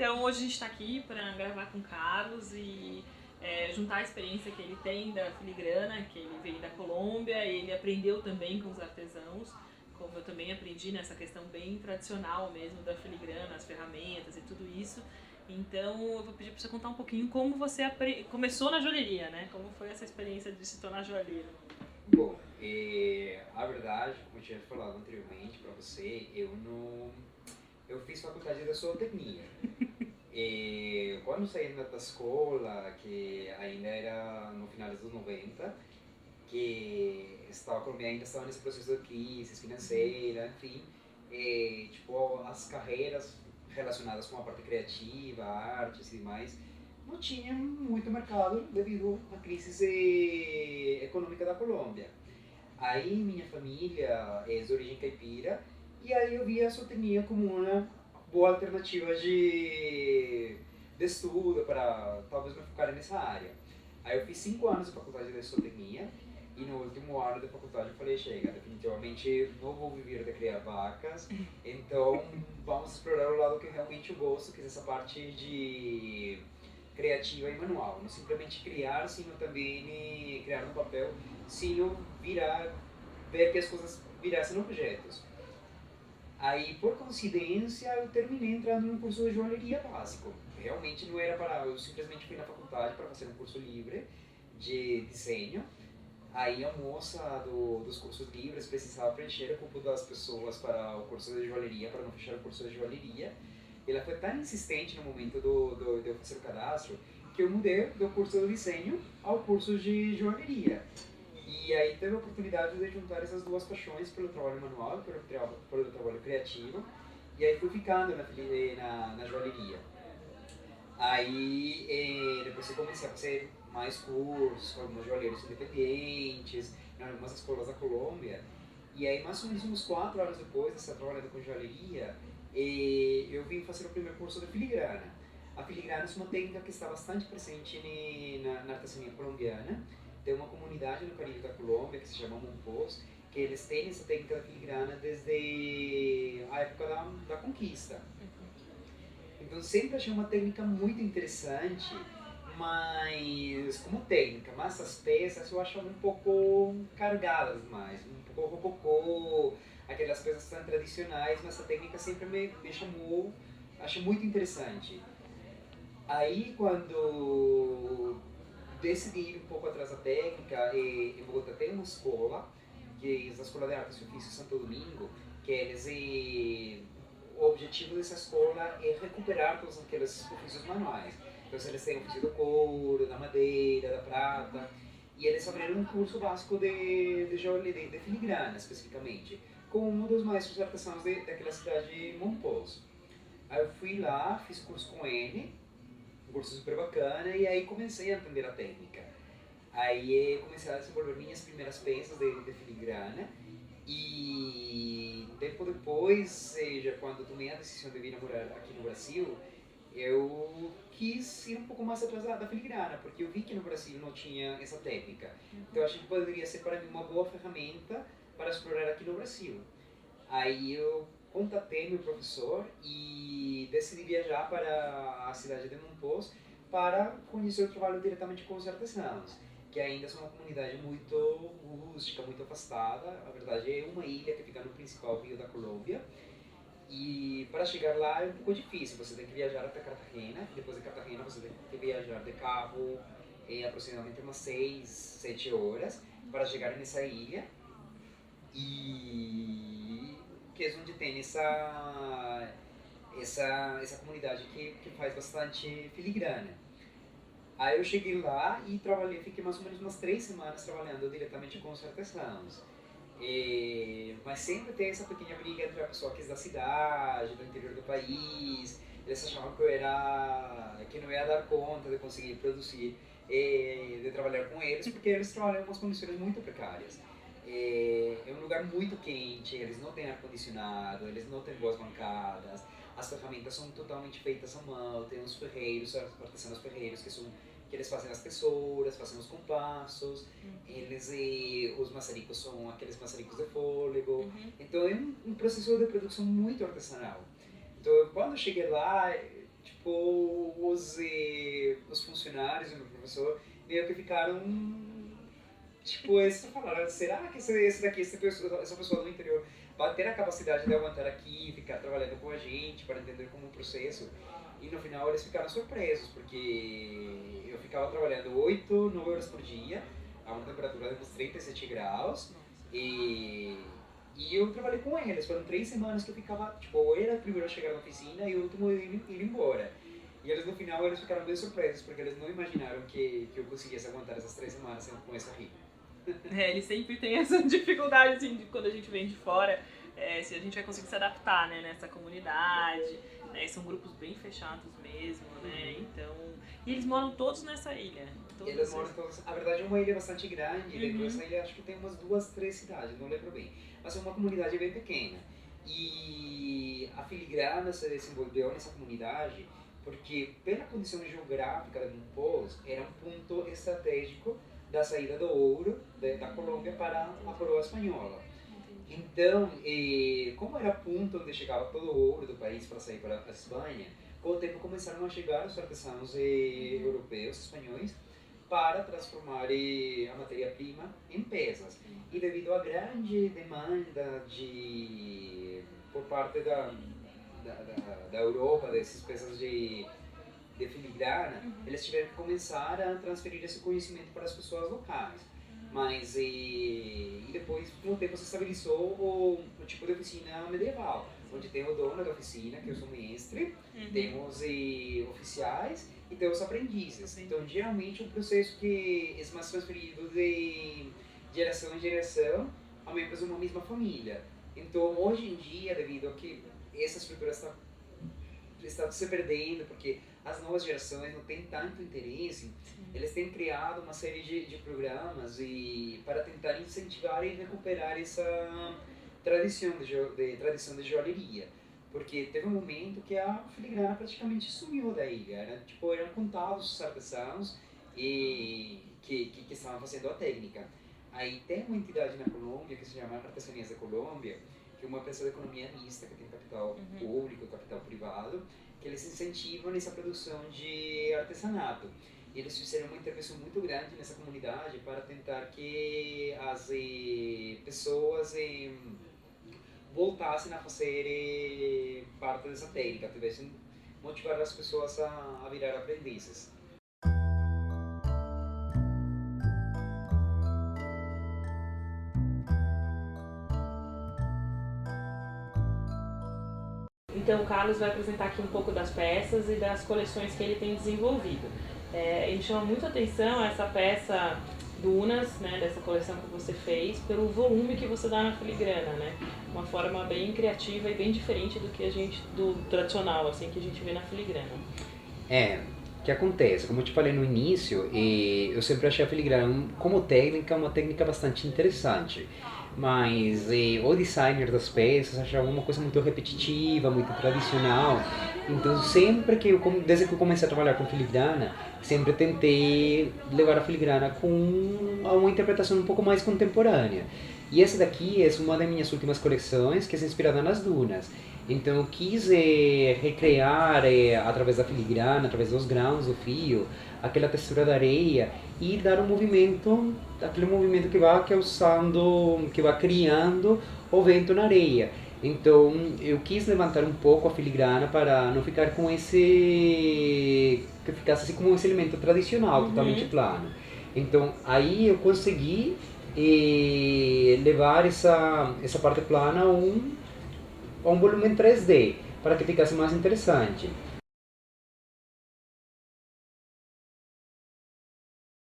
Então hoje a gente está aqui para gravar com o Carlos e juntar a experiência que ele tem da filigrana, que ele veio da Colômbia, ele aprendeu também com os artesãos, como eu também aprendi nessa questão bem tradicional mesmo da filigrana, as ferramentas e tudo isso. Então eu vou pedir para você contar um pouquinho como você começou na joalheria, né? Como foi essa experiência de se tornar joalheiro? Bom, a verdade, como eu tinha falado anteriormente para você, eu fiz faculdade de zootecnia. Quando saí da escola, que ainda era no final dos 90, que a Colômbia ainda estava nesse processo de crise financeira, enfim, tipo, as carreiras relacionadas com a parte criativa, artes e demais, não tinham muito mercado devido à crise econômica da Colômbia. Aí minha família é de origem caipira e aí eu via a zootecnia como uma boa alternativa de estudo para talvez me focar nessa área. Aí eu fiz 5 anos de faculdade de zootecnia e no último ano da faculdade eu falei, chega, definitivamente não vou viver de criar vacas, então vamos explorar o lado que realmente eu gosto, que é essa parte de criativa e manual. Não simplesmente criar, sino também criar no papel, sino ver que as coisas virassem objetos. Aí, por coincidência, eu terminei entrando em um curso de joalheria básico. Realmente não era para... Eu simplesmente fui na faculdade para fazer um curso livre de desenho. Aí a moça dos cursos livres precisava preencher o cupo das pessoas para o curso de joalheria, para não fechar o curso de joalheria. Ela foi tão insistente no momento de eu fazer o cadastro que eu mudei do curso de desenho ao curso de joalheria. E aí teve a oportunidade de juntar essas duas paixões pelo trabalho manual e pelo trabalho criativo. E aí fui ficando na joalheria. Aí depois eu comecei a fazer mais cursos com alguns joalheiros independentes, em algumas escolas da Colômbia. E aí mais ou menos uns 4 anos depois de estar trabalhando com joalheria, eu vim fazer o primeiro curso de filigrana. A filigrana é uma técnica que está bastante presente na artesania colombiana. Tem uma comunidade no Caribe da Colômbia que se chama Monpós, que eles têm essa técnica da filigrana desde a época da conquista. Então sempre achei uma técnica muito interessante, mas como técnica, mas essas peças eu achava um pouco carregadas demais, um pouco rococô, aquelas peças tão tradicionais, mas essa técnica sempre me chamou, achei muito interessante. Aí quando decidi ir um pouco atrás da técnica, em Bogotá tem uma escola, que é a Escola de Artes e Ofícios Santo Domingo, que eles o objetivo dessa escola é recuperar todos aqueles ofícios manuais. Então eles têm o ofício do couro, da madeira, da prata, e eles abriram um curso básico de filigrana, especificamente, com um dos maestros artesãos daquela cidade de Monpós. Aí eu fui lá, fiz curso com ele, um curso super bacana, e aí comecei a aprender a técnica. Aí comecei a desenvolver minhas primeiras peças de filigrana, e um tempo depois, seja, quando tomei a decisão de vir morar aqui no Brasil, eu quis ir um pouco mais atrás da filigrana, porque eu vi que no Brasil não tinha essa técnica. Então eu achei que poderia ser para mim uma boa ferramenta para explorar aqui no Brasil. Aí eu contatei meu professor e decidi viajar para a cidade de Monpós para conhecer o trabalho diretamente com os artesãos, que ainda são uma comunidade muito rústica, muito afastada. A verdade é uma ilha que fica no principal rio da Colômbia. E para chegar lá é um pouco difícil, você tem que viajar até Cartagena, depois de Cartagena você tem que viajar de carro aproximadamente umas 6, 7 horas para chegar nessa ilha. E que é onde tem essa comunidade que faz bastante filigrana. Aí eu cheguei lá e trabalhei, fiquei mais ou menos umas 3 semanas trabalhando diretamente com os artesãos. Mas sempre tem essa pequena briga entre a pessoa que é da cidade, do interior do país. Eles achavam que não ia dar conta de conseguir produzir, de trabalhar com eles, porque eles trabalham em umas condições muito precárias. É um lugar muito quente, eles não têm ar-condicionado, eles não têm boas bancadas, as ferramentas são totalmente feitas à mão, tem os ferreiros, os artesãos ferreiros que eles fazem as tesouras, fazem os compassos, os maçaricos são aqueles maçaricos de fôlego. Então é um processo de produção muito artesanal. Então quando eu cheguei lá, tipo, os funcionários e o meu professor meio que ficaram, tipo, eles falaram, será que esse daqui, essa pessoa do interior vai ter a capacidade de aguentar aqui e ficar trabalhando com a gente para entender como o processo? E no final eles ficaram surpresos, porque eu ficava trabalhando 8, 9 horas por dia, a uma temperatura de uns 37 graus, e, e eu trabalhei com eles. Foram 3 semanas que eu ficava, tipo, eu era o primeiro a chegar na oficina e o último a ir embora. E eles no final eles ficaram bem surpresos, porque eles não imaginaram que eu conseguisse aguentar essas 3 semanas com essa ritmo. Ele sempre tem essa dificuldade, assim, de quando a gente vem de fora, se a gente vai conseguir se adaptar, né, nessa comunidade, né, são grupos bem fechados mesmo, né, então... E eles moram todos nessa ilha? Eles moram todos... A verdade é uma ilha bastante grande, e dentro dessa ilha acho que tem umas 2, 3 cidades, não lembro bem. Mas é uma comunidade bem pequena. E a Filigrana se desenvolveu nessa comunidade porque, pela condição geográfica de Monpós, era um ponto estratégico da saída do ouro da Colômbia para a coroa espanhola. Então, como era ponto onde chegava todo o ouro do país para sair para a Espanha, com o tempo começaram a chegar os artesãos europeus, espanhóis, para transformar a matéria-prima em peças. E devido à grande demanda por parte da Europa dessas peças de filigrana, eles tiveram que começar a transferir esse conhecimento para as pessoas locais. Mas e depois, com o tempo, se estabilizou o tipo de oficina medieval, onde tem o dono da oficina, que é o mestre, temos oficiais e temos aprendizes. Então, geralmente, é um processo que é mais transferido de geração em geração a membros de uma mesma família. Então, hoje em dia, devido a que essa estrutura está se perdendo, porque as novas gerações não têm tanto interesse, eles têm criado uma série de programas para tentar incentivar e recuperar essa tradição de joalheria. Porque teve um momento que a filigrana praticamente sumiu da ilha. Eram contados os artesãos que estavam fazendo a técnica. Aí tem uma entidade na Colômbia que se chama Artesanias da Colômbia, que é uma empresa de economia mista, que tem capital público, capital privado, que eles incentivam essa produção de artesanato. E eles fizeram uma intervenção muito grande nessa comunidade para tentar que as pessoas voltassem a fazer parte dessa técnica, tivessem motivar as pessoas a virar aprendizes. Então o Carlos vai apresentar aqui um pouco das peças e das coleções que ele tem desenvolvido. Ele chama muito atenção essa peça Dunas, né, dessa coleção que você fez, pelo volume que você dá na filigrana, né? Uma forma bem criativa e bem diferente do tradicional, assim, que a gente vê na filigrana. O que acontece? Como eu te falei no início, eu sempre achei a filigrana como técnica uma técnica bastante interessante. Mas o designer das peças achava uma coisa muito repetitiva, muito tradicional. Então desde que eu comecei a trabalhar com filigrana, sempre tentei levar a filigrana a uma interpretação um pouco mais contemporânea. E essa daqui é uma das minhas últimas coleções, que é inspirada nas dunas. Então eu quis recriar, através da filigrana, através dos grãos do fio, aquela textura da areia e dar um movimento, aquele movimento que vai causando, que vai criando o vento na areia. Então eu quis levantar um pouco a filigrana para não ficar com que ficasse assim como esse elemento tradicional, totalmente plano. Então aí eu consegui levar essa parte plana a um volume 3D, para que ficasse mais interessante.